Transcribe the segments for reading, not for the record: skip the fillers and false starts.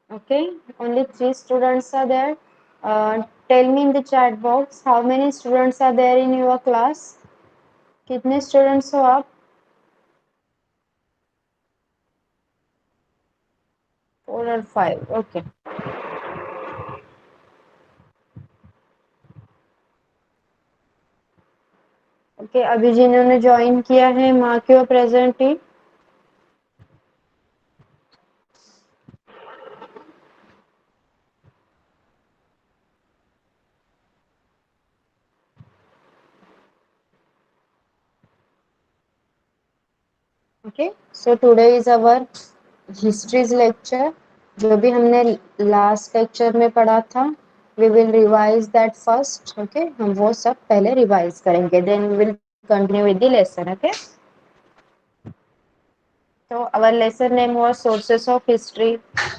Okay, only 3 students are there. Tell me in the chat box how many students are there in your class. कितने students हो आप? 4 or 5. Okay. Okay, अभी जिन्होंने join KIA है mark your present in. Okay, so today is our histories lecture. जो भी हमने last lecture में पढ़ा था, we will revise that first. Okay, हम वो सब पहले रिवाइज करेंगे. Then we will continue with the lesson. Okay. तो our lesson name was sources of history.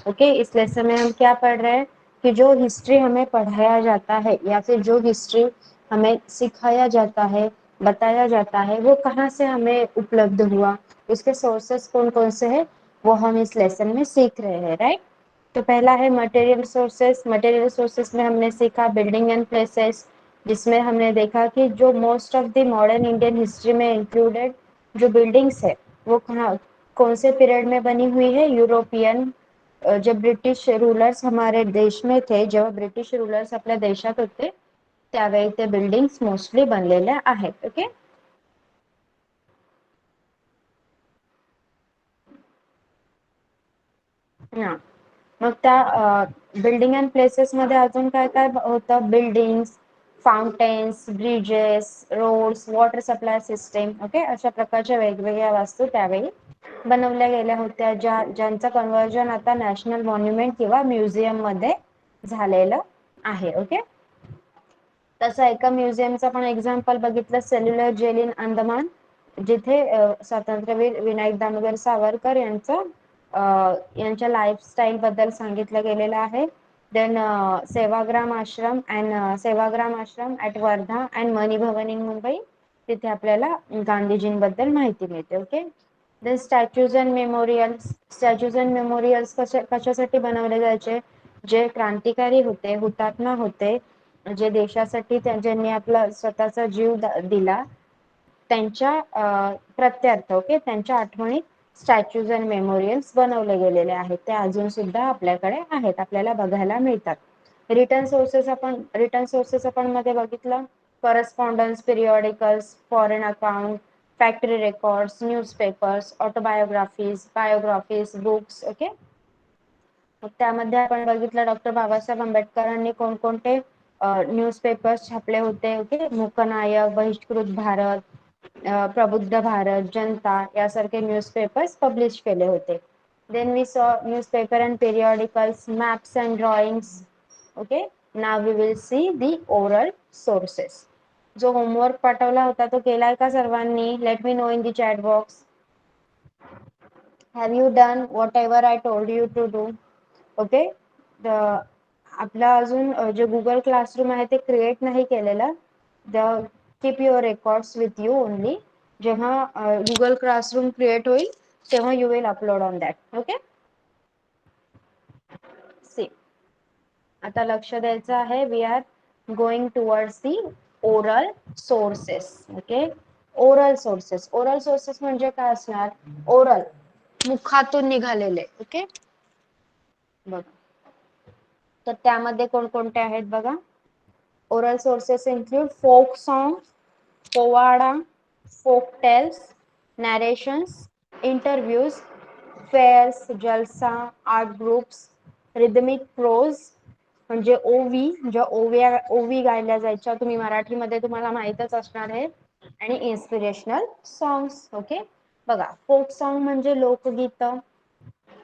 Okay, is lesson में हम क्या पढ़ रहे हैं कि जो हिस्ट्री हमें पढ़ाया जाता है या फिर जो हिस्ट्री हमें सिखाया जाता है, बताया जाता है, वो कहाँ से हमें उपलब्ध हुआ, उसके सोर्सेस कौन कौन से हैं, वो हम इस लेसन में सीख रहे हैं. राइट. तो पहला है मटेरियल सोर्सेस. मटेरियल सोर्सेस में हमने सीखा बिल्डिंग एंड प्लेसेस, जिसमें हमने देखा कि जो most of the modern Indian history में इंक्लूडेड जो बिल्डिंग्स है वो कहाँ कौन से पीरियड में बनी हुई है. यूरोपियन, जब ब्रिटिश रूलर्स हमारे देश में थे, जेव्हा ब्रिटिश रूलर्स आपल्या देशात होते त्यावेळी ते बिल्डिंग्स मोस्टली बनलेल्या आहेत. ओके. हा, मग त्या बिल्डिंग अँड प्लेसेस मध्ये अजून काय काय होतं. Buildings, fountains, bridges, roads, water supply system. Okay, अशा प्रकारच्या वेगवेगळ्या वास्तू त्यावेळी बनवल्या गेल्या होत्या, ज्यांचं कन्वर्जन आता नॅशनल मॉन्युमेंट किंवा म्युझियम मध्ये झालेलं आहे. ओके. तसं एका म्युझियमचं पण एक्झाम्पल बघितलं, सेल्युलर जेल इन अंदमान, जिथे स्वातंत्र्यवीर विनायक दामोदर सावरकर यांच्या लाईफस्टाईल बद्दल सांगितलं गेलेलं आहे. Then Sevagram Ashram at Wardha and Mani Bhavan in Mumbai, तिथे आपल्याला गांधीजींबद्दल माहिती मिळते. Okay. Then statues and memorials कशासाठी बनवले जायचे, जे क्रांतिकारी होते, हुतात्मा होते, जे देशासाठी ज्यांनी आपला स्वतःचा जीव दिला, त्यांच्या प्रत्यर्थ. ओके, त्यांच्या आठवणीत स्टॅच्यूज अँड मेमोरियल्स बनवले गेलेले आहेत. ते अजून सुद्धा आपल्याकडे आहेत, आपल्याला बघायला मिळतात. रिटर्न सोर्सेस आपण मध्ये बघितलं, correspondence, periodicals, foreign account, factory records, newspapers, autobiographies, biographies, books. Okay. मग त्यामध्ये आपण बघितलं डॉक्टर बाबासाहेब आंबेडकरांनी कोणकोणते न्यूजपेपर्स छापले होते. ओके. मूकनायक, बहिष्कृत भारत, प्रबुद्ध भारत, जनता यासारखे न्यूजपेपर्स पब्लिश केले होते. Then we saw newspaper and periodicals, maps and drawings. Okay. Now we will see the oral sources. जो होमवर्क पाठवला होता तो केलाय का सर्वांनी? Let me know in the chat box. Have you done whatever I told you to do? Okay. आपला अजून जे गुगल क्लासरूम आहे ते क्रिएट नाही केलेलं. Keep your records with you only. जेव्हा गुगल क्लासरूम क्रिएट होईल तेव्हा you will upload on that. Okay. See, आता लक्ष द्यायचं आहे. We are going towards the oral sources. Okay. Oral sources म्हणजे काय असणार? ओरल, मुखातून निघालेले. ओके. बघा, तर त्यामध्ये कोणकोणते आहेत बघा. Oral sources include folk song, पोवाडा, folk tales, narrations, interviews, fairs, जलसा, आर्ट ग्रुप्स, रिदमिक प्रोज म्हणजे ओवी, ज्या ओवी गायल्या जायच्या, तुम्ही मराठीमध्ये तुम्हाला माहीतच असणार आहे, आणि इन्स्पिरेशनल सॉंग्स. ओके. बघा, फोक सॉन्ग म्हणजे लोकगीत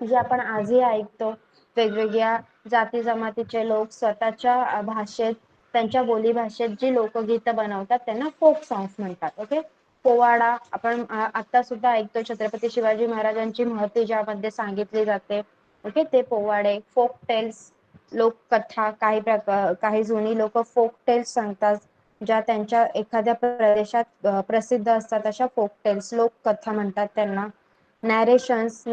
जे आपण आजही ऐकतो. वेगवेगळ्या जाती जमातीचे लोक स्वतःच्या भाषेत, त्यांच्या बोली भाषेत जी लोकगीतं बनवतात त्यांना फोक सॉंग्स म्हणतात. ओके. पोवाडा आपण आता सुद्धा ऐकतो, छत्रपती शिवाजी महाराजांची महती ज्यामध्ये सांगितली जाते. ओके, ते पोवाडे. फोक टेल्स, लोककथा, काही जुनी लोक फोक टेल्स सांगतात, ज्या त्यांच्या एखाद्या प्रदेशात प्रसिद्ध असतात, अशा फोक टेल्स, लोककथा म्हणतात त्यांना. नॅरेशन्स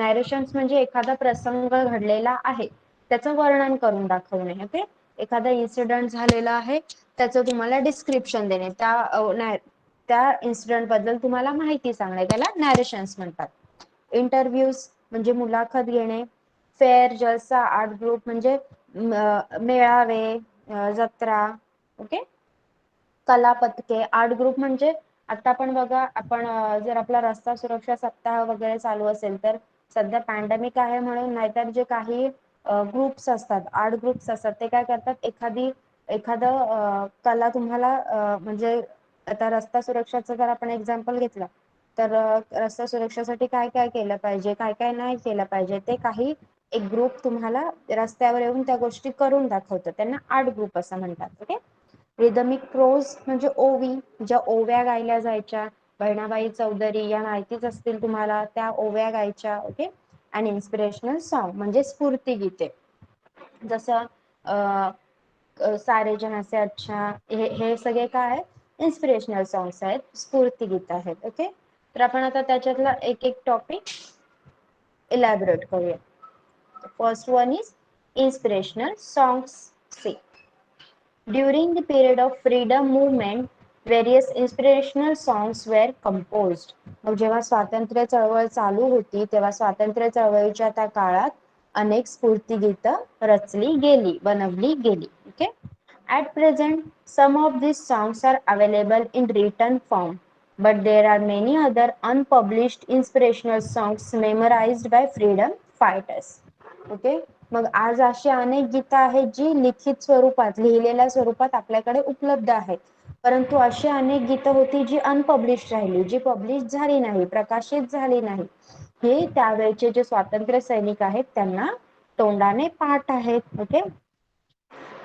म्हणजे एखादा प्रसंग घडलेला आहे त्याचं वर्णन करून दाखवणे. ओके, एखादा इन्सिडेंट झालेला आहे त्याचं तुम्हाला डिस्क्रिप्शन देणे, त्या इन्सिडेंट बद्दल तुम्हाला माहिती सांगणे, त्याला नॅरेशन्स म्हणतात. इंटरव्ह्यूज म्हणजे मुलाखत घेणे. फेअर, जलसा, आर्ट ग्रुप म्हणजे मेळावे, जत्रा. ओके, कला पथके. आर्ट ग्रुप म्हणजे आता पण बघा, आपण जर आपला रस्ता सुरक्षा सप्ताह वगैरे चालू असेल तर सध्या पॅन्डेमिक आहे म्हणून, नाहीतर जे काही ग्रुप्स असतात, आर्ट ग्रुप्स असतात, ते काय करतात, एखादं कला तुम्हाला म्हणजे आता रस्ता सुरक्षाचं जर आपण एक्झाम्पल घेतलं तर रस्ता सुरक्षेसाठी काय काय केलं पाहिजे, काय काय नाही केलं पाहिजे, ते काही एक ग्रुप तुम्हाला रस्त्यावर येऊन त्या गोष्टी करून दाखवतं, त्यांना आर्ट ग्रुप असं म्हणतात. ओके, रिदमिक प्रोज म्हणजे ओवी, ज्या ओव्या गायल्या जायच्या, बहिणाबाई चौधरी या माहितीच असतील तुम्हाला, त्या ओव्या गायच्या. ओके, आणि इन्स्पिरेशनल सॉन्ग म्हणजे स्फूर्तीगीते, जसं सारे जहां से अच्छा, हे सगळे काय आहेत, इन्स्पिरेशनल सॉंग्स आहेत, स्फूर्तीगीत आहेत. ओके, तर आपण आता त्याच्यातला एक एक टॉपिक इलॅबोरेट करूया. First one is inspirational songs. See, during the period of freedom movement, various inspirational songs were composed. मग जेव्हा स्वातंत्र्य चळवळ चालू होती तेव्हा स्वातंत्र्य चळवळीच्या त्या काळात अनेक स्फूर्तीगीतं रचली गेली, बनवली गेली. Okay, at present some of these songs are available in written form, but there are many other unpublished inspirational songs memorized by freedom fighters. Okay, मग आज अशी अनेक गीतं आहेत जी लिखित स्वरूपात, लिहिलेल्या स्वरूपात आपल्याकडे उपलब्ध आहेत, परंतु अशी अनेक गीतं होती जी अनपब्लिश राहिली, जी पब्लिश झाली नाही, प्रकाशित झाली नाही. हे त्यावेळचे जे स्वातंत्र्य सैनिक आहेत त्यांना तोंडाने पाठ आहेत. Okay,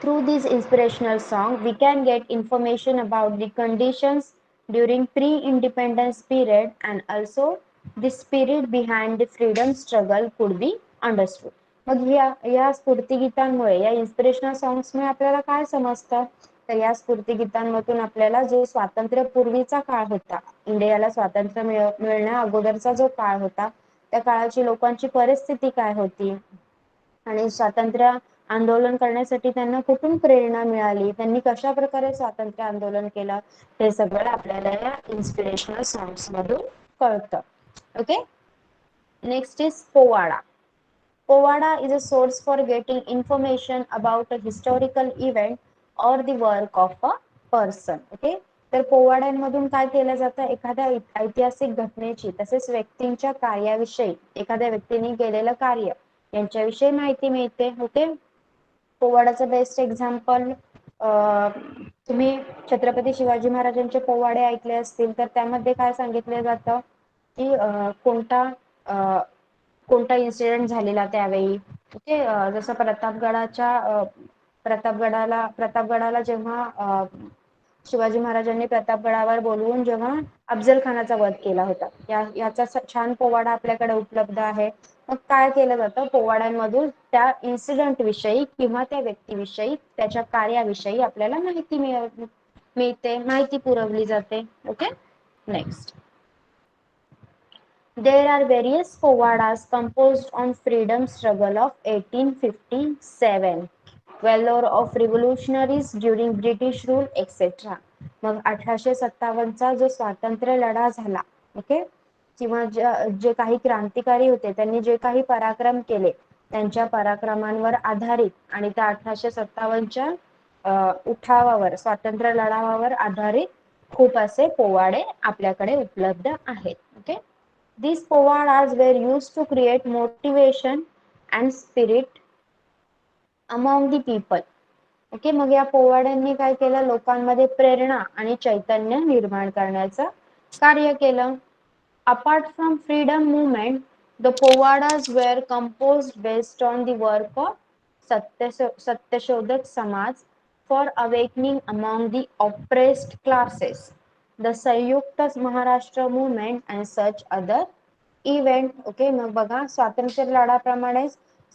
through these inspirational songs we can get information about the conditions during pre-independence period, and also the spirit behind the freedom struggle could be understood. मग या स्फूर्तीगीतांमुळे, या इन्स्पिरेशनल सॉंग्समुळे आपल्याला काय समजतं, तर या स्फूर्तीगीतांमधून आपल्याला जो स्वातंत्र्य पूर्वीचा काळ होता, इंडियाला स्वातंत्र्य मिळण्या अगोदरचा जो काळ होता, त्या काळाची लोकांची परिस्थिती काय होती आणि स्वातंत्र्य आंदोलन करण्यासाठी त्यांना कुठून प्रेरणा मिळाली, त्यांनी कशा प्रकारे स्वातंत्र्य आंदोलन केलं, हे सगळं आपल्याला या इन्स्पिरेशनल सॉंग्स मधून कळतं. Okay, next is Powada. Powada is a source for getting information about a historical event or the work of a person. Okay, तर पोवाड्यांमधून काय केलं जातं, एखाद्या ऐतिहासिक घटनेची तसेच व्यक्तींच्या कार्याविषयी, एखाद्या व्यक्तीने केलेलं कार्य यांच्याविषयी माहिती मिळते. ओके, पोवाडाचं बेस्ट एक्झाम्पल, तुम्ही छत्रपती शिवाजी महाराजांचे पोवाडे ऐकले असतील तर त्यामध्ये काय सांगितले जातं की कोणता इन्सिडेंट झालेला त्यावेळी. ओके, जसं प्रतापगडाला जेव्हा शिवाजी महाराजांनी प्रतापगडावर बोलवून जेव्हा अफजल खानाचा वध केला होता, याचा छान पोवाडा आपल्याकडे उपलब्ध आहे. मग काय केलं जातं, पोवाड्यांमधून त्या इन्सिडेंट विषयी किंवा त्या व्यक्तीविषयी, त्याच्या कार्याविषयी आपल्याला माहिती मिळते, माहिती पुरवली जाते. Okay, next, there are various povadas composed on freedom struggle of 1857, valor of revolutionaries during British rule, etc. मग 1857चा जो स्वातंत्र्य लढा झाला, ओके, किंवा जे काही क्रांतिकारी होते त्यांनी जे काही पराक्रम केले त्यांच्या पराक्रमांवर आधारित आणि त्या 1857च्या उठावावर, स्वातंत्र्य लढावावर आधारित खूप असे पोवाडे आपल्याकडे उपलब्ध आहेत. Okay, these povadas were used to create motivation and spirit among the people. Okay, मग या पोवाड्यांनी काय केलं, लोकांमध्ये प्रेरणा आणि चैतन्य निर्माण करण्याचं कार्य केलं. Apart from freedom movement, the povadas were composed based on the work of Satyashodak Samaj for awakening among the oppressed classes, the Sanyukta Maharashtra movement and such other event. Okay, मग बघा, स्वातंत्र्य लढ्याप्रमाणे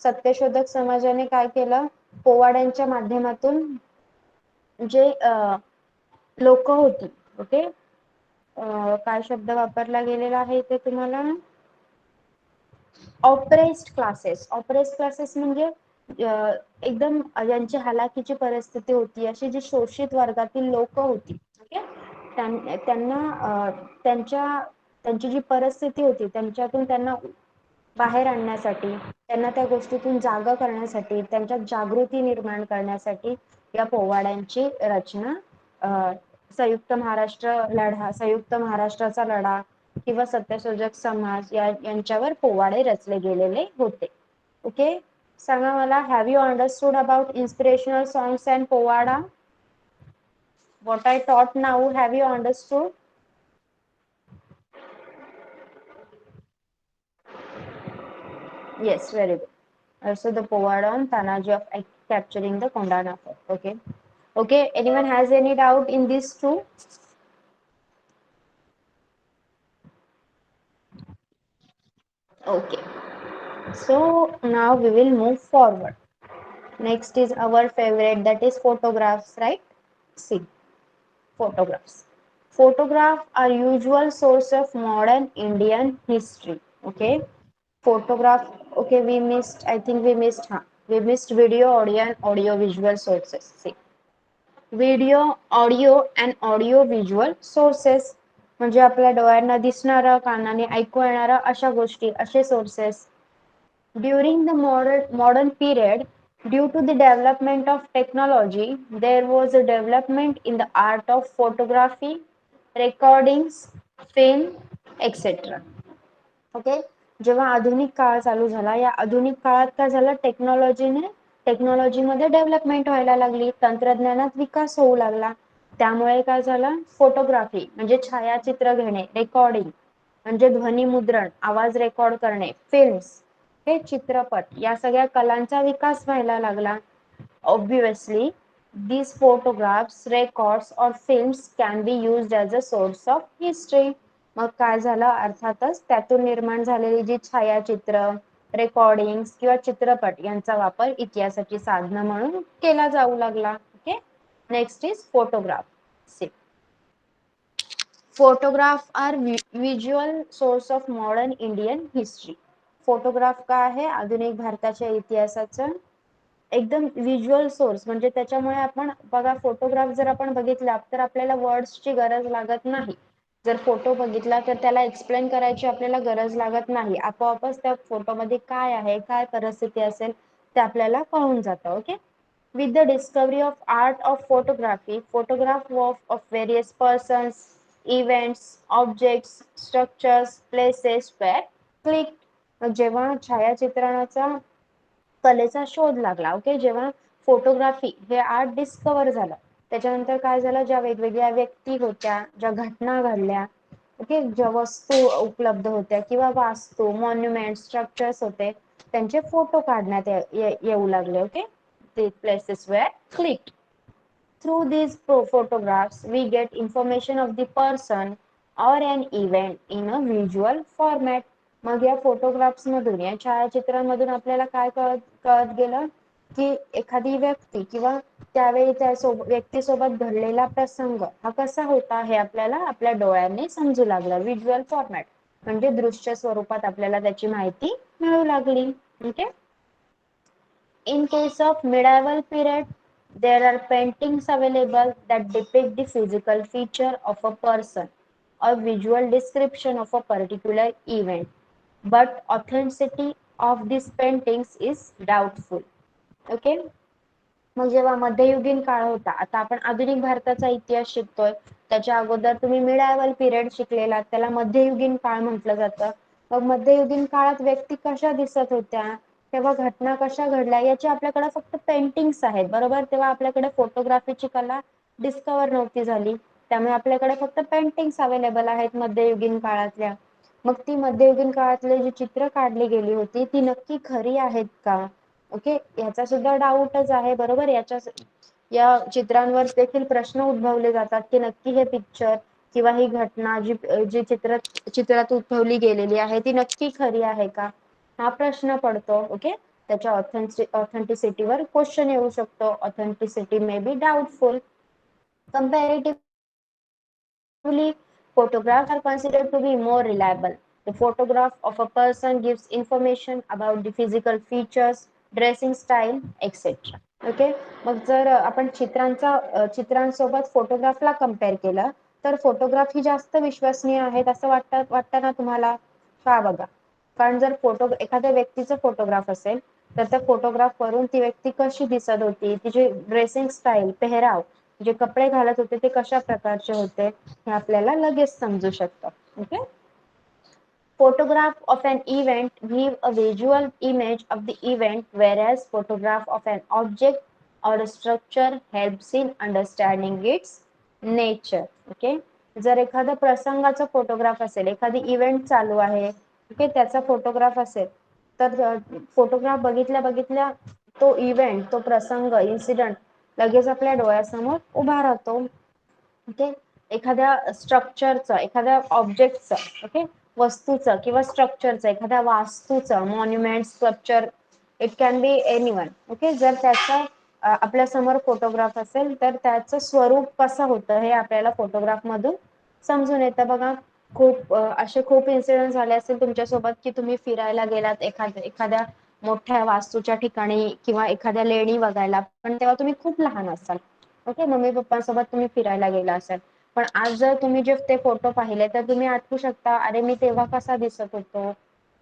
सत्यशोधक समाजाने काय केलं, पोवाड्यांच्या माध्यमातून जे लोक होती, ओके, काय शब्द वापरला गेलेला आहे इथे तुम्हाला, ऑप्रेस्ड क्लासेस. ऑप्रेस्ड क्लासेस म्हणजे एकदम ज्यांची हलाखीची परिस्थिती होती, अशी जी शोषित वर्गातील लोक होती, ओके, त्यांना त्यांची जी परिस्थिती होती त्यांच्यातून त्यांना बाहेर आणण्यासाठी, त्यांना त्या गोष्टीतून जागा करण्यासाठी, त्यांच्यात जागृती निर्माण करण्यासाठी या पोवाड्यांची रचना, संयुक्त महाराष्ट्र लढा, संयुक्त महाराष्ट्राचा लढा किंवा सत्यशोधक समाज यांच्यावर पोवाडे रचले गेलेले होते. ओके, सांगा मला, have you understood about inspirational songs and Powada? What I taught now, have you understood? Yes, very good. Also the Povada on Tanaji of capturing the Kondana fort. Okay. Okay, anyone has any doubt in these two? Okay. So now we will move forward. Next is our favorite, that is photographs, right? See, photographs. Photographs are usual source of modern Indian history. Okay. Photograph, okay, we missed, I think we missed, we missed video, audio and audio visual sources. See, video, audio and audio visual sources म्हणजे आपल्या डोळ्यांना दिसणारं, कानाने ऐकू येणारं अशा गोष्टी, असे sources. During the modern period, due to the development of technology, there was a development in the art of photography, recordings, film etcetera. Okay, जेव्हा आधुनिक काळ चालू झाला, या आधुनिक काळात काय झालं, टेक्नॉलॉजीमध्ये डेव्हलपमेंट व्हायला लागली, तंत्रज्ञानात विकास होऊ लागला. त्यामुळे काय झालं, फोटोग्राफी म्हणजे छायाचित्र घेणे, रेकॉर्डिंग म्हणजे ध्वनी मुद्रण, आवाज रेकॉर्ड करणे, फिल्म्स हे चित्रपट, या सगळ्या कलांचा विकास व्हायला लागला. Obviously these photographs, records or films can be used as a source of history. मग काय झालं, अर्थातच त्यातून निर्माण झालेली जी छायाचित्र, रेकॉर्डिंग किंवा चित्रपट यांचा वापर इतिहासाची साधनं म्हणून केला जाऊ लागला. Okay, next is photograph. See, photograph are visual source of modern Indian history. Photograph काय आहे, आधुनिक भारताच्या इतिहासाचं एकदम व्हिज्युअल सोर्स, म्हणजे त्याच्यामुळे आपण बघा, फोटोग्राफ जर आपण बघितला तर आपल्याला वर्ड्सची गरज लागत नाही. जर फोटो बघितला तर त्याला एक्सप्लेन करायची आपल्याला गरज लागत नाही, आपोआपच त्या फोटोमध्ये काय आहे, काय परिस्थिती असेल ते आपल्याला कळून जातं. Okay, with the discovery of art of photography, photograph of various persons, events, objects, structures, places were clicked. जेव्हा छायाचित्रणाचा कलेचा शोध लागला, ओके, जेव्हा फोटोग्राफी हे आर्ट डिस्कवर झालं, त्याच्यानंतर काय झालं, ज्या वेगवेगळ्या व्यक्ती होत्या, ज्या घटना घडल्या, ओके, ज्या वस्तू उपलब्ध होत्या किंवा वास्तू, मॉन्युमेंट, स्ट्रक्चर्स होते, त्यांचे फोटो काढण्यात येऊ लागले. Okay, the places were clicked. Through these photographs, we get information of the person or an event in a visual format. मग या फोटोग्राफ्स मधून, या छायाचित्रांमधून आपल्याला काय कळत कळत गेलं की एखादी व्यक्ती किंवा त्यावेळी त्या व्यक्तीसोबत घडलेला प्रसंग हा कसा होता हे आपल्याला आपल्या डोळ्यांनी समजू लागलं. व्हिज्युअल फॉर्मॅट म्हणजे दृश्य स्वरूपात आपल्याला त्याची माहिती मिळू लागली. Okay, in case of medieval period, there are paintings available that depict the physical feature of a person or visual description of a particular event, but authenticity of these paintings is doubtful. Okay, मग जेव्हा मध्ययुगीन काळ होता, आता आपण आधुनिक भारताचा इतिहास शिकतोय, त्याच्या अगोदर तुम्ही मिडायवल पिरियड शिकलेला, त्याला मध्ययुगीन काळ म्हटलं जातं. मग मध्ययुगीन काळात व्यक्ती कशा दिसत होत्या, तेव्हा घटना कशा घडल्या, याची आपल्याकडे फक्त पेंटिंग्स आहेत, बरोबर. तेव्हा आपल्याकडे फोटोग्राफीची कला डिस्कवर नव्हती झाली, त्यामुळे आपल्याकडे फक्त पेंटिंग्स अवेलेबल आहेत मध्ययुगीन काळातल्या. मग ती मध्ययुगीन काळातली जी चित्र काढली गेली होती ती नक्की खरी आहेत का, ओके, याचा सुद्धा डाऊटच आहे, बरोबर. या चित्रांवर देखील प्रश्न उद्भवले जातात की नक्की हे पिक्चर किंवा ही घटना जी जी चित्रात उद्भवली गेलेली आहे ती नक्की खरी आहे का, हा प्रश्न पडतो. ओके, त्याच्या ऑथेंटिसिटीवर क्वेश्चन येऊ शकतो. Authenticity may be doubtful. Comparatively photographs are considered to be more reliable. The photograph of a person gives information about the physical features, dressing style etcetera. Okay. मग जर आपण चित्रांसोबत फोटोग्राफला कम्पेअर केलं तर फोटोग्राफ ही जास्त विश्वसनीय आहेत असं वाटतं ना तुम्हाला? का बघा, कारण जर एखाद्या व्यक्तीचा फोटोग्राफ असेल तर त्या फोटोग्राफ वरून ती व्यक्ती कशी दिसत होती, तिची ड्रेसिंग स्टाईल, पेहराव, जे कपडे घालत होते ते कशा प्रकारचे होते हे आपल्याला लगेच समजू शकतं. Okay. Photograph of an event give a visual image of the event, whereas photograph of an object or a structure helps in understanding its nature. Okay. जर एखादा प्रसंगाचा फोटोग्राफ असेल, एखादी इव्हेंट चालू आहे, ओके, त्याचा फोटोग्राफ असेल तर फोटोग्राफ बघितल्या बघितल्या तो इव्हेंट, तो प्रसंग, इन्सिडेंट लगेच आपल्या डोळ्यासमोर उभा राहतो. ओके. एखाद्या स्ट्रक्चरचं, एखाद्या ऑब्जेक्टचं, ओके, वस्तूचं किंवा स्ट्रक्चरचं, एखाद्या वास्तूचं, monument, sculpture, it can be anyone. Okay. जर त्याचा आपल्या समोर फोटोग्राफ असेल तर त्याचं स्वरूप कसं होतं हे आपल्याला फोटोग्राफ मधून समजून येतं. बघा, असे खूप इन्सिडेंट झाले असेल तुमच्यासोबत की तुम्ही फिरायला गेलात एखाद्या मोठ्या वास्तूच्या ठिकाणी किंवा एखाद्या लेणी बघायला, पण तेव्हा तुम्ही खूप लहान असाल. ओके. मम्मी पप्पांसोबत तुम्ही फिरायला गेला असाल, पण आज जर तुम्ही जे ते फोटो पाहिले तर तुम्ही आठवू शकता, अरे मी तेव्हा कसा दिसत होतो,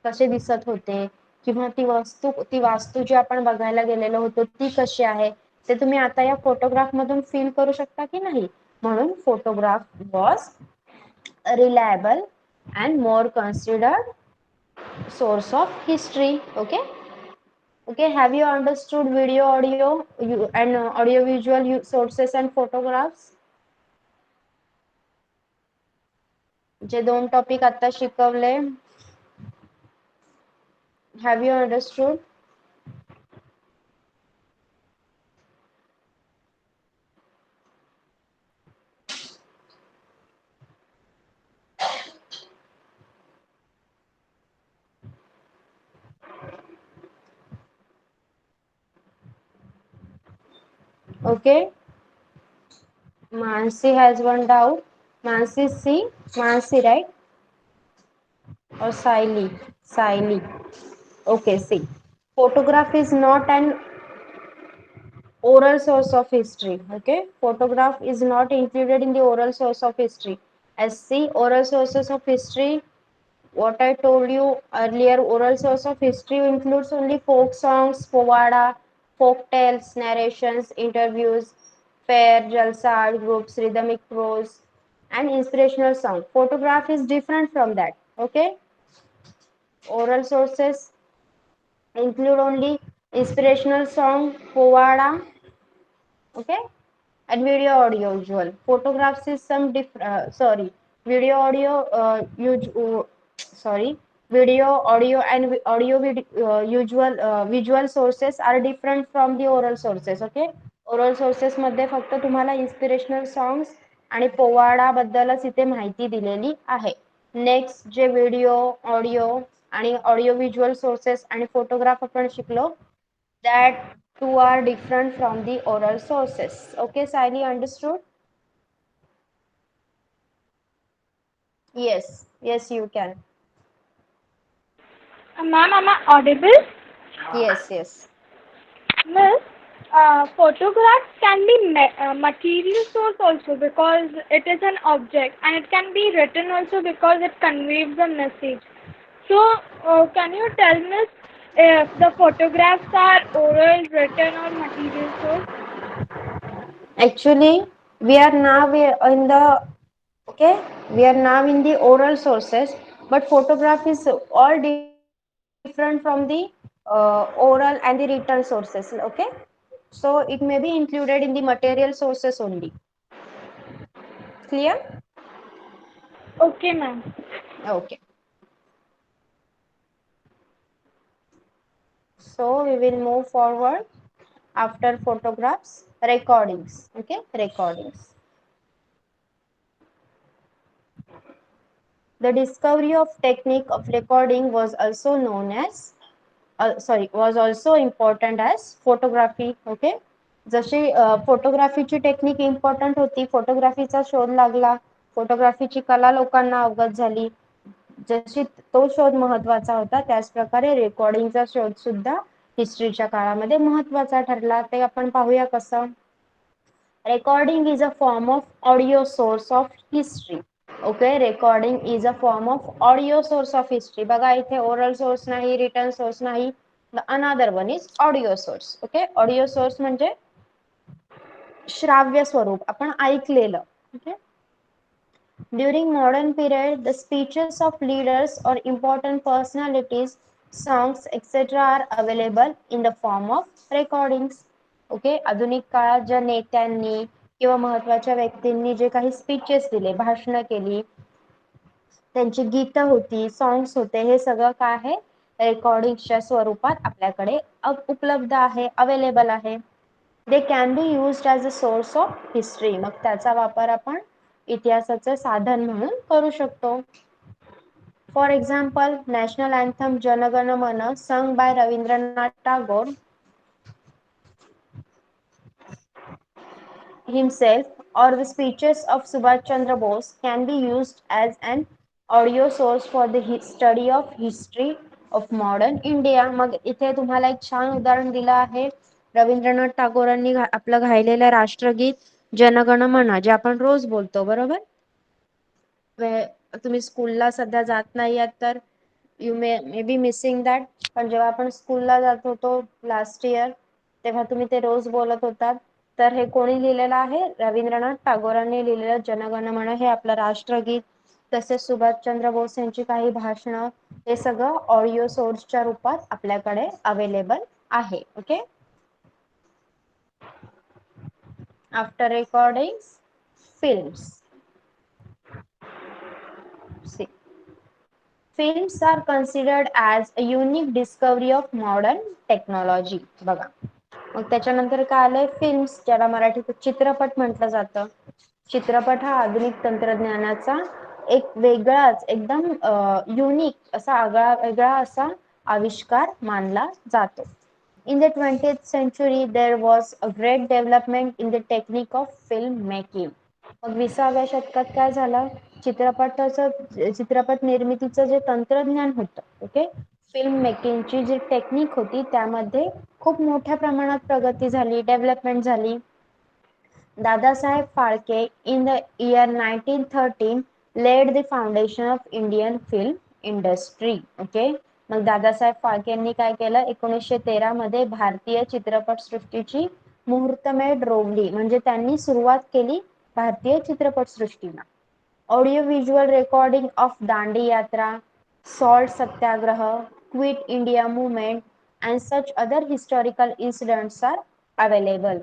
कसे दिसत होते, किंवा ती वास्तू जी आपण बघायला गेलेलो होतो ती कशी आहे ते तुम्ही आता या फोटोग्राफ मधून फील करू शकता की नाही. म्हणून photograph was reliable and more considered source of history. Okay. Okay, have you understood video, audio, and audio visual sources and photographs? जे दोन टॉपिक आता शिकवले, have you understood? Okay. Mansi has one doubt. Mansi C. Mansi, right? Or Siley? Siley. Okay, see. Photograph is not an oral source of history. Okay. Photograph is not included in the oral source of history. As see, oral sources of history, what I told you earlier, oral source of history includes only folk songs, povada, folk tales, narrations, interviews, fair, jalsa, art groups, rhythmic prose, and inspirational song. Photograph is different from that. Okay. Oral sources include only inspirational song, povada, okay, and video audio visual. Photographs is some sorry, video audio sorry, video audio and visual sources are different from the oral sources. Okay. Oral sources मध्ये फक्त तुम्हाला inspirational songs आणि पोवाडा बद्दलच इथे माहिती दिलेली आहे. Next जे व्हिडिओ, ऑडिओ आणि ऑडिओ व्हिज्युअल सोर्सेस आणि फोटोग्राफ आपण शिकलो, that two are different from the oral sources. Okay, Sally, understood? Yes, yes, you can. Ma'am, am I audible? Yes, yes. Miss, photographs can be material source also because it is an object, and it can be written also because it conveys the message. So, can you tell me if the photographs are oral, written, or material source? Actually, we are now in the okay. We are now in the oral sources, but photograph is all different from the oral and the written sources. Okay, so it may be included in the material sources only. Clear? Okay, ma'am. Okay. So we will move forward after photographs, recordings. Okay, recordings. The discovery of technique of recording was also known as was also important as photography. Okay. जशी फोटोग्राफीची technique important होती, फोटोग्राफीचा शोध लागला, फोटोग्राफीची कला लोकांना अवगत झाली, जशी तो शोध महत्वाचा होता त्याच प्रकारे रेकॉर्डिंगचा शोध सुद्धा हिस्ट्रीच्या काळामध्ये महत्वाचा ठरला, ते आपण पाहूया कसं. Recording is a form of audio source of history. Okay, recording is a form of audio source of history. बघा इथे ओरल सोर्स नाही, रिटर्न सोर्स नाही, another one is audio source. Okay, audio source म्हणजे श्राव्य स्वरूप, आपण ऐकलेलं. Okay, during modern period the speeches of leaders or important personalities, songs etc are available in the form of recordings. Okay, आधुनिक काळात ज्या नेत्यांनी किंवा महत्वाच्या व्यक्तींनी जे काही स्पीचेस दिले, भाषणं केली, त्यांची गीतं होती, सॉंग्स होते, हे सगळं काय आहे, रेकॉर्डिंगच्या स्वरूपात आपल्याकडे उपलब्ध आहे, अवेलेबल आहे. They can be used as a source of history. मग त्याचा वापर आपण इतिहासाचे साधन म्हणून करू शकतो. फॉर एक्झाम्पल, नॅशनल अँथम जनगण मन sung by Rabindranath Tagore himself or the speeches of Subhash Chandra Bose can be used as an audio source for the study of history of modern India. मग इथे तुम्हाला एक छान उदाहरण दिलं आहे, रवींद्रनाथ टागोरांनी आपलं गायलेलं राष्ट्रगीत जनगण मन, जे आपण रोज बोलतो, बरोबर. तुम्ही स्कूलला सध्या जात नाही आहात तर you may be missing that, पण जेव्हा आपण स्कूलला जात होतो लास्ट इयर, तेव्हा तुम्ही ते रोज बोलत होतात. तर हे कोणी लिहिलेलं आहे, रवींद्रनाथ टागोरांनी लिहिलेलं जनगण मन हे आपलं राष्ट्रगीत, तसेच सुभाषचंद्र बोस यांची काही भाषणं, हे सगळं ऑडिओ सोर्सच्या रूपात आपल्याकडे अवेलेबल आहे. Okay, after recordings, films. Films are considered as a unique discovery of modern technology. बघा, मग त्याच्यानंतर काय आलंय, फिल्म्स, ज्याला मराठीत चित्रपट म्हटलं जातं. चित्रपट हा आधुनिक तंत्रज्ञानाचा एक वेगळाच, एकदम युनिक असा, आगळा वेगळा असा आविष्कार मानला जातो. In the 20th century there was a great development in the technique of film making. मग 20व्या शतकात काय झालं, चित्रपट निर्मितीचं जे तंत्रज्ञान होतं, ओके, फिल्म मेकिंगची जी टेक्निक होती, त्यामध्ये खूप मोठ्या प्रमाणात प्रगती झाली, डेव्हलपमेंट झाली. Dadasaheb Phalke in the year 1913 laid the foundation of Indian film industry. Okay, मग दादासाहेब फाळके यांनी काय केलं, 1913 मध्ये भारतीय चित्रपट सृष्टीची मुहूर्तमेढ रोवली, म्हणजे त्यांनी सुरुवात केली भारतीय चित्रपट सृष्टीला. Audio visual recording of Dandi Yatra, salt Satyagraha, quit India movement and such other historical incidents are available.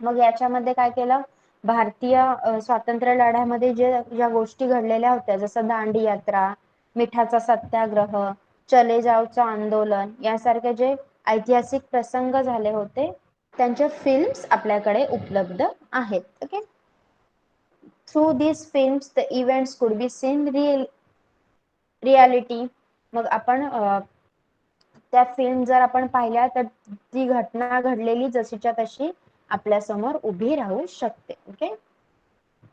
मग याच्यामध्ये काय केलं, भारतीय स्वातंत्र्य लढ्यामध्ये ज्या गोष्टी घडलेल्या होत्या, जसं दांडी यात्रा, मिठाचा सत्याग्रह, चले जावचं आंदोलन, यासारखे जे ऐतिहासिक प्रसंग झाले होते, त्यांच्या फिल्म्स आपल्याकडे उपलब्ध आहेत. Okay, through this films the events could be seen reality. मग आपण त्या फिल्म जर आपण पाहिल्या तर ती घटना घडलेली जशीच्या तशी आपल्या समोर उभी राहू शकते. Okay,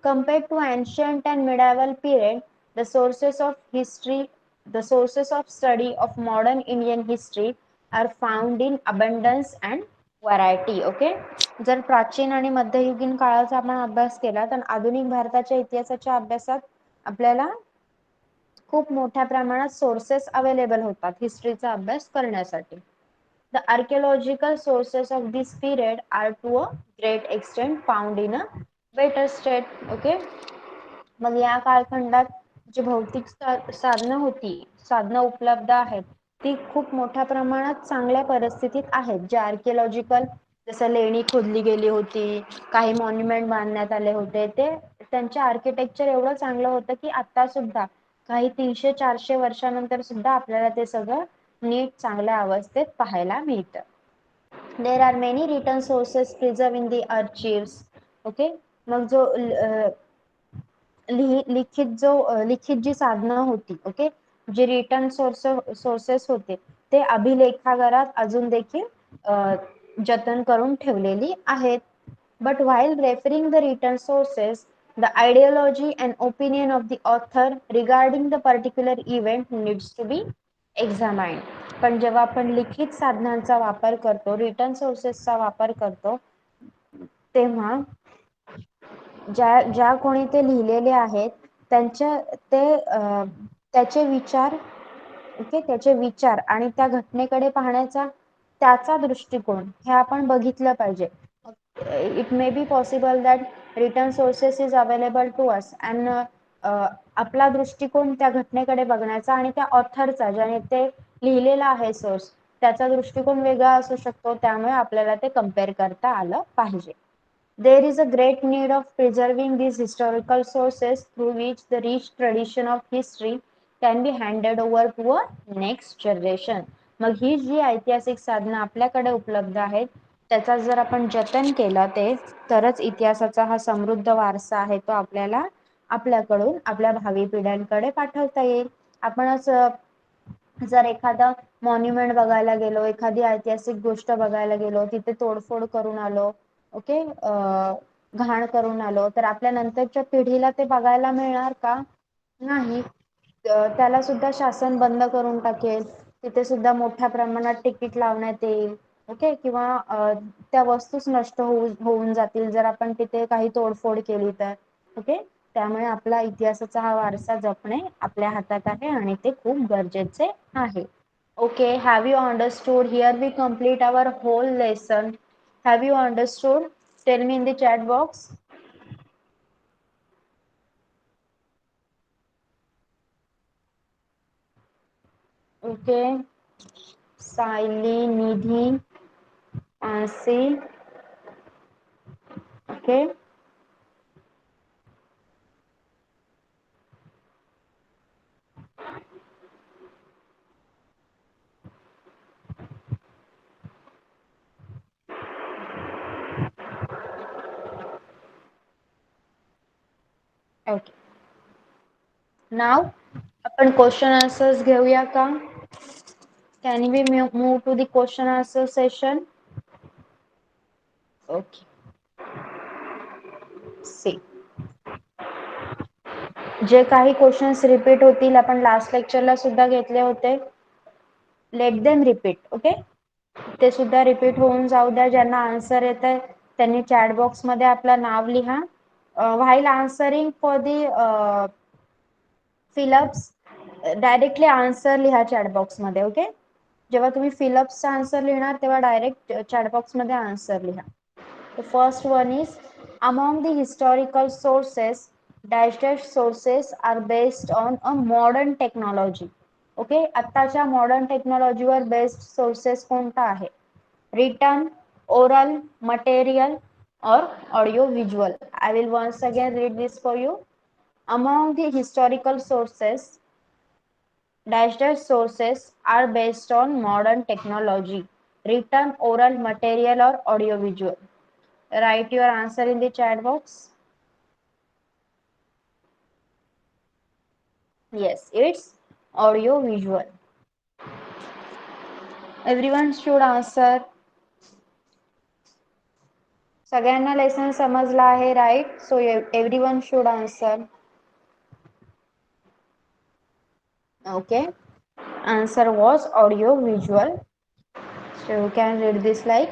compared to ancient and medieval period, the sources of history, the sources of study of modern Indian history are found in abundance and variety. Okay, जर प्राचीन आणि मध्ययुगीन काळाचा आपण अभ्यास केला तर आधुनिक भारताच्या इतिहासाच्या अभ्यासात आपल्याला खूप मोठ्या प्रमाणात सोर्सेस अवेलेबल होतात हिस्ट्रीचा अभ्यास करण्यासाठी. The archaeological sources of this period are to a great extent found in a better state. Okay, मग या कालखंडात जी भौतिक साधनं होती, साधनं उपलब्ध आहेत, ती खूप मोठ्या प्रमाणात चांगल्या परिस्थितीत आहेत. जे आर्किओलॉजिकल, जसं लेणी खोदली गेली होती, काही मॉन्युमेंट बांधण्यात आले होते, ते त्यांचे आर्किटेक्चर एवढं चांगलं होतं की आता सुद्धा काही 300-400 वर्षानंतर सुद्धा आपल्याला ते सगळं नीट चांगल्या अवस्थेत पाहायला मिळतं. There are many written sources preserved in the archives. Okay, मग जो लिखित जी साधनं होती, ओके, जे रिटर्न सोर्सेस होते, ते अभिलेखागारात अजून देखील जतन करून ठेवलेली आहेत. But while referring the written sources, the ideology and opinion of the author regarding the particular event needs to be examined. पण जेव्हा आपण लिखित साधनांचा वापर करतो, रिटन सोर्सेसचा वापर करतो, तेव्हा ज्या कोणी ते लिहिलेले आहेत त्याचे विचार, ओके, त्याचे विचार आणि त्या घटनेकडे पाहण्याचा त्याचा दृष्टिकोन हे आपण बघितलं पाहिजे. It may be possible that return sources is available to us and आपला दृष्टिकोन त्या घटनेकडे बघण्याचा आणि त्या ऑथरचा ज्याने ते लिहिलेला आहे सोर्स त्याचा दृष्टिकोन वेगळा असू शकतो, त्यामुळे आपल्याला ते कम्पेअर करता आलं पाहिजे. There is a great need of preserving these historical sources through which the rich tradition of history can be handed over to a next generation. मग ही जी ऐतिहासिक साधनं आपल्याकडे उपलब्ध आहेत त्याचा जर आपण जतन केलं ते तरच इतिहासाचा हा समृद्ध वारसा आहे तो आपल्याला आपल्याकडून आपल्या भावी पिढ्यांकडे पाठवता येईल. आपणच जर एखादा मॉन्युमेंट बघायला गेलो, एखादी ऐतिहासिक गोष्ट बघायला गेलो, तिथे तोडफोड करून आलो, ओके, घाण करून आलो, तर आपल्या नंतरच्या पिढीला ते बघायला मिळणार का? नाही. त्याला सुद्धा शासन बंद करून टाकेल, तिथे सुद्धा मोठ्या प्रमाणात तिकीट लावण्यात येईल, ओके, किंवा त्या वस्तूच नष्ट होऊन जातील जर आपण तिथे काही तोडफोड केली तर, ओके. त्यामुळे आपला इतिहासाचा हा वारसा जपणे आपल्या हातात आहे आणि ते खूप गरजेचे आहे. Okay, have you understood? Here we complete our whole lesson. Have you understood? Tell me in the chat box. Okay. Saili, Nidhi, Ansi. Okay. Okay. Now, आपण question answers घेऊया का? Can we move to the question answer session? Okay. See. जे काही questions repeat होतील आपण last लेक्चरला सुद्धा घेतले होते, लेट देम रिपीट, ओके. ते सुद्धा रिपीट होऊन जाऊ द्या. ज्यांना आन्सर येत आहे त्यांनी चॅट बॉक्स मध्ये आपलं नाव लिहा. While answering for the fill-ups directly answer लिहा चॅट बॉक्स मध्ये, ओके. जेव्हा तुम्ही फिलअप्सचा आन्सर लिहिणार तेव्हा डायरेक्ट चॅट बॉक्स मध्ये आन्सर लिहा. The first one is among the historical sources dash dash sources are based on a modern technology. Okay, आत्ताच्या modern टेक्नॉलॉजीवर based sources कोणता आहे? रिटन, ओरल, मटेरियल और audio visual. I will once again read this for you. Among the historical sources dash dash sources are based on modern technology. Written, oral, material or audio visual. Write your answer in the chat box. Yes, it's audio visual. Everyone should answer. सगळ्यांना lesson समजला आहे, right? So everyone should answer. Okay, answer was audio visual. So you can read this like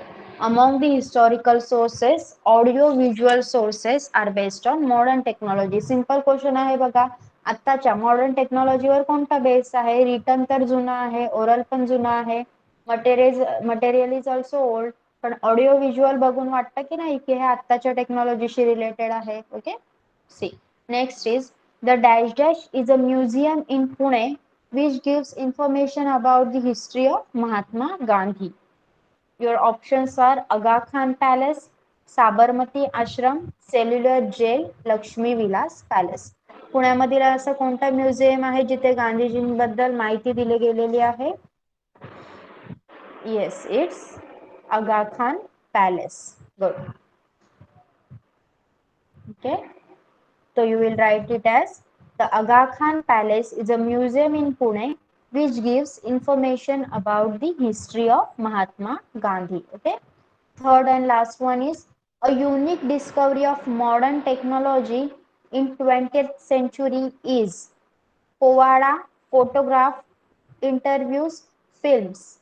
among the historical sources audio visual sources are based on modern technology. Simple question आहे बघा. आत्ताच्या modern टेक्नॉलॉजीवर कोणता base आहे? Return तर जुना आहे, oral पण जुना आहे, मटेरियल इज ऑल्सो ओल्ड, पण ऑडिओ व्हिज्युअल बघून वाटतं की नाही की हे आत्ताच्या टेक्नॉलॉजीशी रिलेटेड आहे. Okay, see next is the dash dash is a museum in Pune which gives information about the history of Mahatma Gandhi. Your options are Aga Khan Palace, Sabarmati Ashram, Cellular Jail, Lakshmi Vilas Palace. पुण्यामधील असं कोणता museum आहे जिथे गांधीजींबद्दल माहिती दिली गेलेली आहे? Yes, it's Aga Khan Palace. Good. Okay. So you will write it as the Aga Khan Palace is a museum in Pune which gives information about the history of Mahatma Gandhi. Okay. Third and last one is a unique discovery of modern technology in 20th century is Povada, photograph, interviews, Films.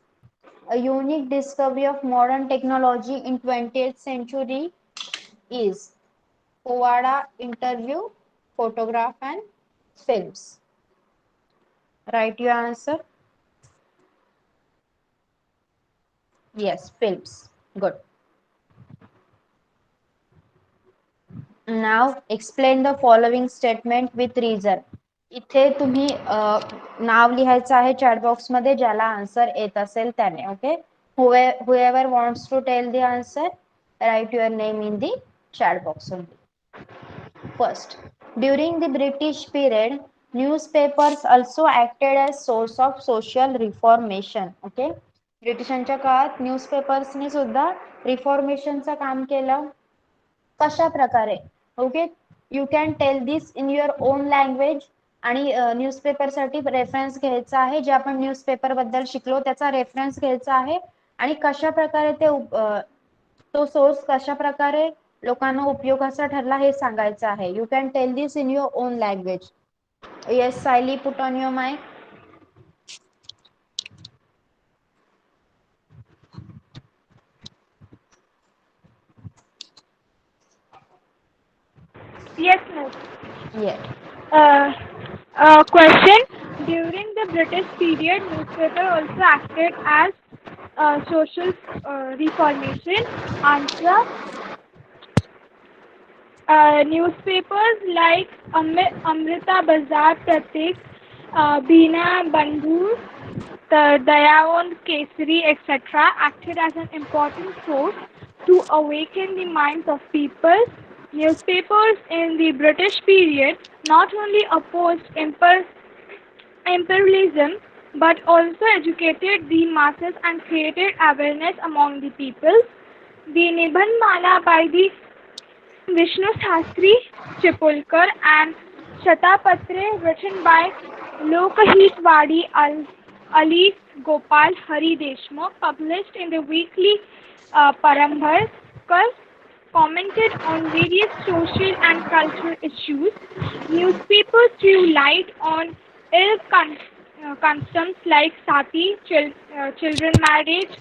A unique discovery of modern technology in 20th century is Povada interview, photograph and films. Write your answer. Yes, films. Good. Now explain the following statement with reason. इथे तुम्ही नाव लिहायचं आहे chat box मध्ये ज्याला answer येत असेल त्याने. Okay, whoever wants to tell the answer, write your name in the chat box only. First, during the British period, newspapers also acted as source of social reformation. Okay, ब्रिटिशांच्या काळात न्यूजपेपर्सने सुद्धा रिफॉर्मेशनचं काम केलं. कशा प्रकारे? Okay, you can tell this in your own language. आणि न्यूजपेपरसाठी reference घ्यायचा आहे, जे आपण न्यूजपेपर बद्दल शिकलो त्याचा रेफरन्स घ्यायचा आहे आणि कशा प्रकारे तो सोर्स कशा प्रकारे लोकांना उपयोगाचा ठरला हे सांगायचं आहे. You can tell this in your own language. Yes Sayali, put on your mic. Yes, miss. Yes. Question. During the British period, newspaper also acted as social reformation. Answer. Newspapers like Amrita Bazar, Pratik, Bina Bandhu, the Dayaon Kesari, etc., acted as an important source to awaken the minds of people. Newspapers in the British period not only opposed imperialism but also educated the masses and created awareness among the people. The Nibandmala by the Vishnu Shastri Chipulkar and Shatapatre, written by Lokahitwadi Ali Gopal Hari Deshmukh, published in the weekly Parambhar, commented on various social and cultural issues. Newspapers threw light on customs like sati, children marriage,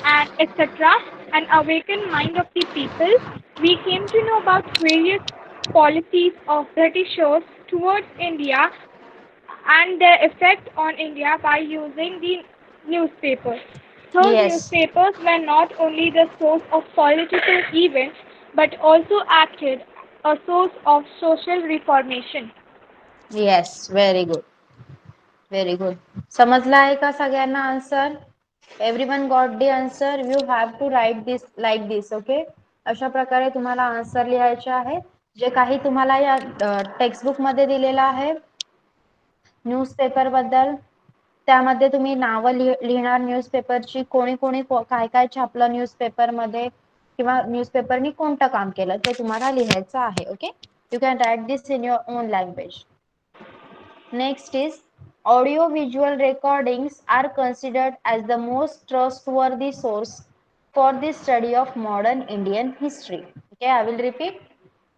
and etc., and awakened mind of the people. We came to know about various policies of Britishers towards India and their effect on India by using the newspapers. So Yes. newspapers were not only the source of political events but also acted a source of social reformation. Yes, very good, very good. समजला आहे का सगळ्यांना answer? Everyone got the answer. You have to write this like this. Okay, अशा प्रकारे तुम्हाला answer लिहायचे आहे. जे काही तुम्हाला या टेक्स्टबुक मध्ये दिलेलं आहे न्यूजपेपर बद्दल, त्यामध्ये तुम्ही नावं लिहिणार न्यूजपेपरची, कोणी कोणी काय काय छापलं न्यूजपेपर मध्ये किंवा न्यूजपेपरनी कोणतं काम केलं ते तुम्हाला लिहायचं आहे. Okay, you can write this in your own language. Next is audio-visual recordings are considered as the most trustworthy source for the study of modern Indian history. Okay, I will repeat.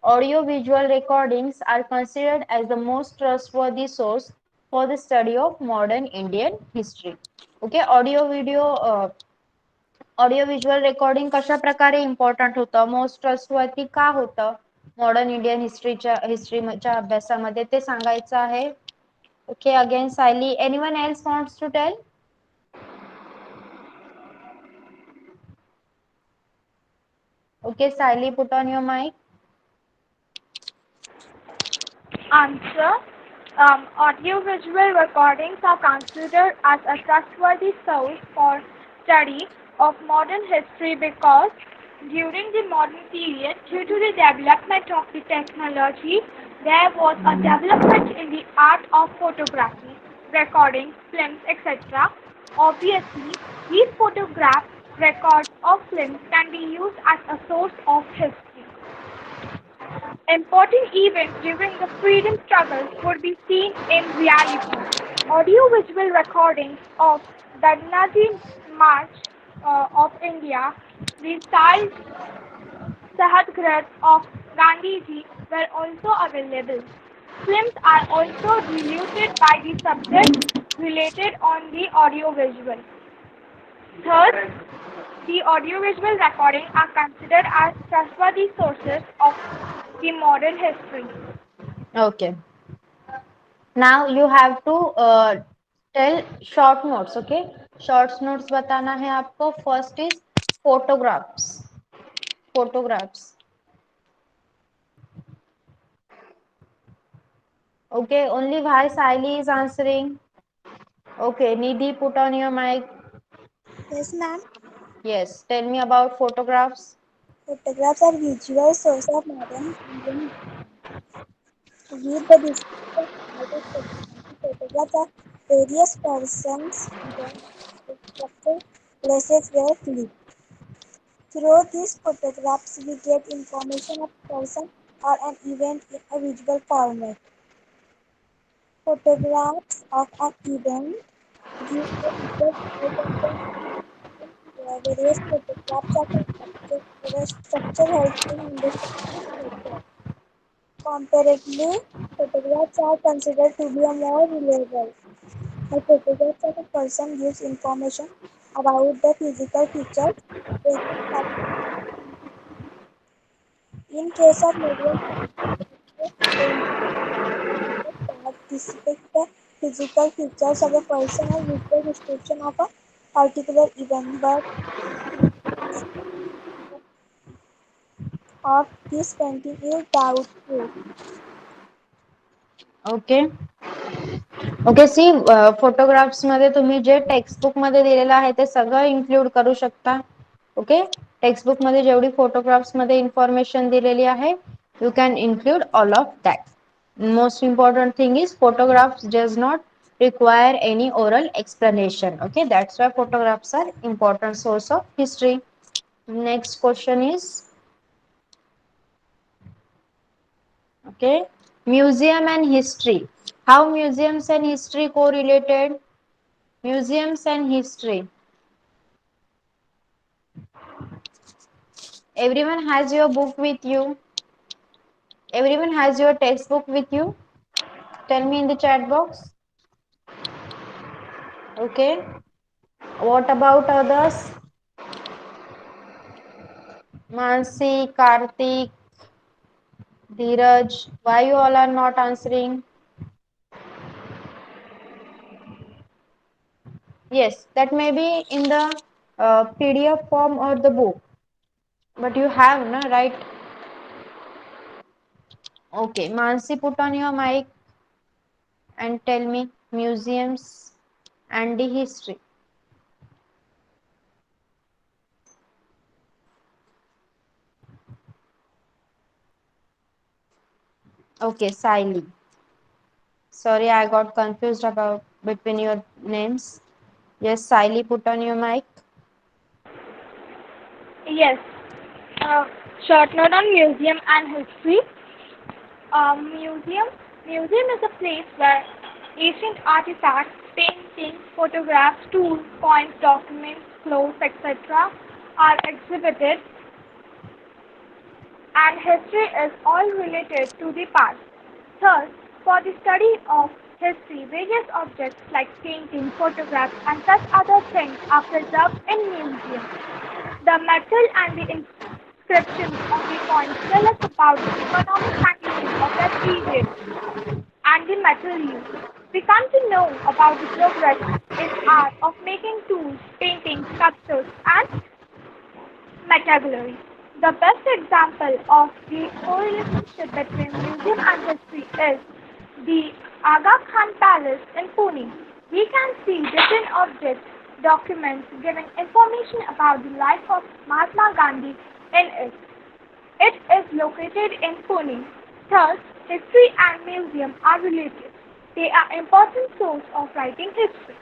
Audio-visual recordings are considered as the most trustworthy source for the study of modern Indian history. Okay, audio visual recording कशा प्रकारे important होतं, most trustworthy का होतं modern Indian हिस्ट्रीच्या अभ्यासामध्ये ते सांगायचं आहे. Okay, again, Siley. Anyone else wants to tell? Okay, Siley, put on your mic. Answer. Audio-visual recordings are considered as a trustworthy source for study of modern history because during the modern period, due to the development of the technology, there was a development in the art of photography, recording, films, etc. Obviously, these photographs, records, or films can be used as a source of history. Important events during the freedom struggle would be seen in reality. Audio-visual recordings of the Nazi March of India, the Sal Satyagrah of Gandhiji were also available. Films are also diluted by the subject related on the audio-visual. Third, the audiovisual recording are considered as trustworthy sources of the modern history. Okay. Now you have to tell short notes. Okay. Short notes बताना है आपको. First is photographs. Photographs. Okay. Only Bhai Saili is answering. Okay. Nidhi, put on your mic. Yes, ma'am. Yes. Tell me about photographs. Photographs are visual source of modern Indian. Read the description of photography. Photographs are various persons, events, structure, places where clicked. Through these photographs, we get information of a person or an event in a visual format. Photographs of an event give a visual image of the event. Various photographs of a structure help in understanding the structure. Comparatively, photographs are considered to be a more reliable. A photograph of a person gives information about the physical features they have captured. In case of medium photographs, participate the physical features of a person or visual description of a particular event, but of this painting is doubtful. Okay. Okay. See photographs मध्ये तुम्ही जे textbook मध्ये दिलेलं आहे ते सगळं include करू शकता. ओके. टेक्स्टबुक मध्ये जेवढी फोटोग्राफ्स मध्ये इन्फॉर्मेशन दिलेली आहे you can include all of that. Most important thing is photographs does not require any oral explanation. Okay, that's why photographs are important source of history. Next question is, okay, museum and history. How museums and history correlated? Museums and history. Everyone has your book with you. Everyone has your textbook with you. Tell me in the chat box. Okay. What about others? Mansi, Karthik, Dheeraj, why you all are not answering? Yes, that may be in the PDF form or the book, but you have, na, right? Okay, Mansi, put on your mic and tell me museums and the history. Okay, Siley. Sorry, I got confused about between your names. Yes, Siley, put on your mic. Yes. Uh, Short note on museum and history. Museum. Museum is a place where ancient artifacts, paintings, photographs, tools, coins, documents, clothes, etc. are exhibited, and history is all related to the past. Thus, for the study of history, various objects like paintings, photographs, and such other things are preserved in museums. The metal and the inscriptions on the coins tell us about the economic condition of that period and the metal used. We come to know about the progress in art of making tools, paintings, sculptures, and metallurgy. The best example of the correlationship between museum and history is the Aga Khan Palace in Pune. We can see different objects, documents giving information about the life of Mahatma Gandhi in it. It is located in Pune. Thus, history and museum are related. They are important source of writing history.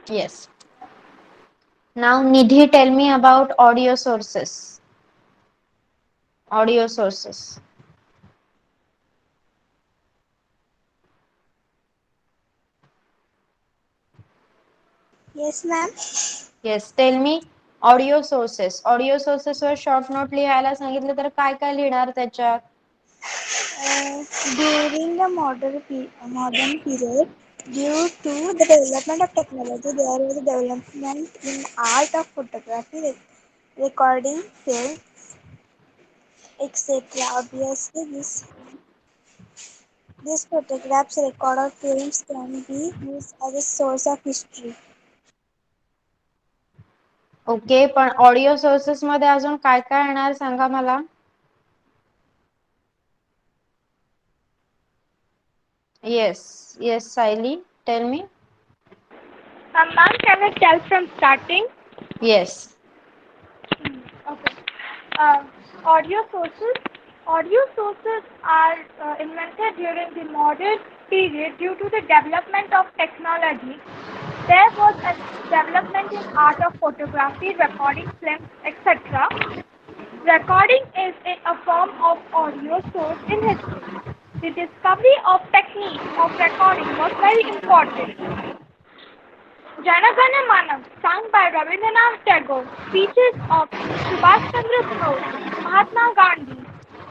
Yes. Now, Nidhi, tell me about audio sources. Audio sources. Yes, ma'am. Yes, tell me audio sources. Audio sources वर short note लिहायला सांगितलं तर काय काय लिहिणार त्याच्यात? During the modern period, Due to the development of technology, there was a development in art of photography, recording, film, etc. Obviously, these photographs, record or films can be used as a source of history. Okay, पण audio sources मध्ये अजून काय काय येणार सांगा मला. Yes yes Sayali, tell me. Ma'am, can I tell from starting? Yes. Okay. Uh, audio sources. Audio sources are invented during the modern period due to the development of technology. There was a development in art of photography, recording, films, etc. Recording is a form of audio source in history. The discovery of technique of recording was very important. Janagana Manam, sung by Rabindranath Tagore, speeches of Subhash Chandra Bose, Mahatma Gandhi,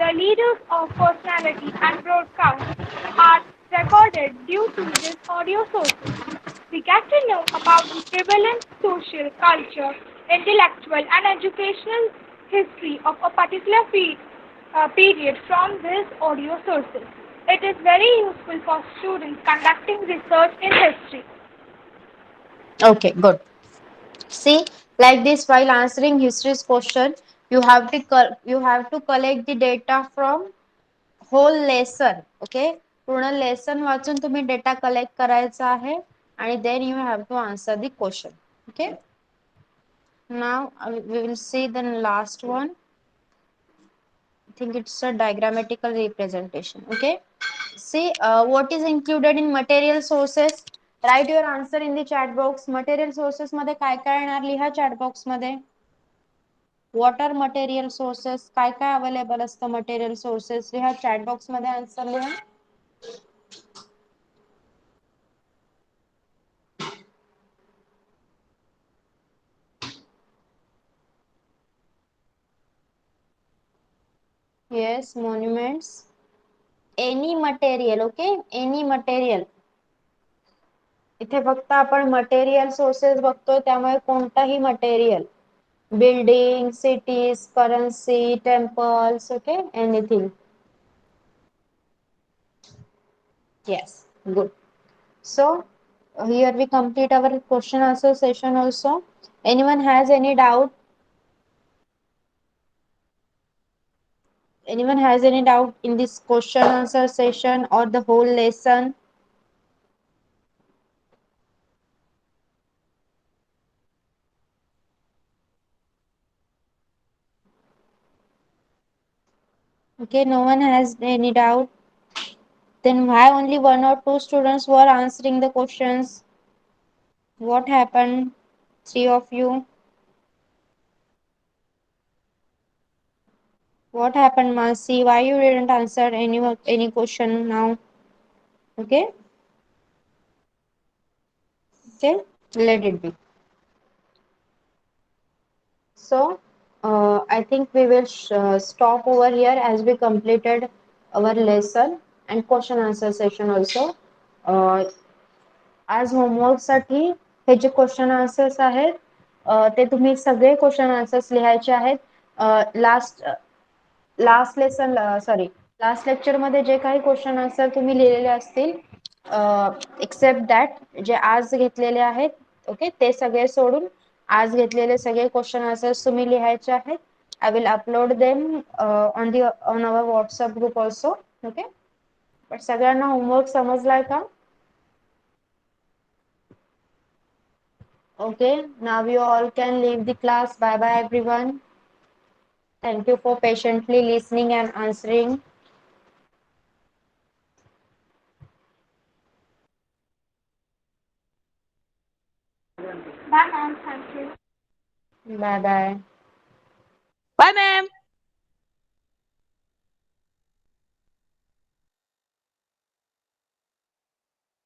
the leaders of personality and broadcast are recorded due to these audio sources. We get to know about the prevalent social, culture, intellectual and educational history of a particular period from these audio sources. It is very useful for students conducting research in history. Okay, good. See, like this, while answering history's question, you have to collect the data from whole lesson. Okay, पूर्ण lesson वाचून तुम्ही data collect करायचा आहे आणि then you have to answer the question. Okay, now we will see the last one. I think it's a diagrammatical representation. Okay, see what is included in material sources. Write your answer in the chat box. Material sources मध्ये काय काय येणार लिहा chat box मध्ये. What are material sources? काय काय available असतं material sources लिहा चॅट बॉक्स मध्ये आन्सर लिहा. Yes, monuments, any material. Okay, any material. इथे फक्त आपण मटेरियल सोर्सेस बघतोय, त्यामुळे कोणताही material, building, cities, currency, temples. Okay, anything. Yes, good. So here we complete our question answer session also. Anyone has any doubt? Anyone has any doubt in this question answer session or the whole lesson? Okay, no one has any doubt. Then why only one or two students were answering the questions? What happened? Three of you. What happened, Masi? Why you didn't answer any question now? Okay. Okay. Let it be. So I think we will stop over here as we completed our lesson and question answer session also. Uh, आज होमवर्कसाठी हे जे question answers आहेत ते तुम्ही सगळे question answers लिहायचे आहेत. Last lesson sorry last lecture मध्ये जे काही क्वेश्चन आन्सर तुम्ही लिहिलेले असतील एक्सेप्ट दॅट जे आज घेतलेले आहेत, ओके, ते सगळे सोडून आज घेतलेले सगळे क्वेश्चन आन्सर्स तुम्ही लिहायचे आहेत. I will upload them on our WhatsApp group also. Okay, पण सगळ्यांना होमवर्क समजलाय का? Okay, now you all can leave the class. Bye bye everyone. Thank you for patiently listening and answering. Bye, ma'am. Thank you. Bye bye. Bye, ma'am.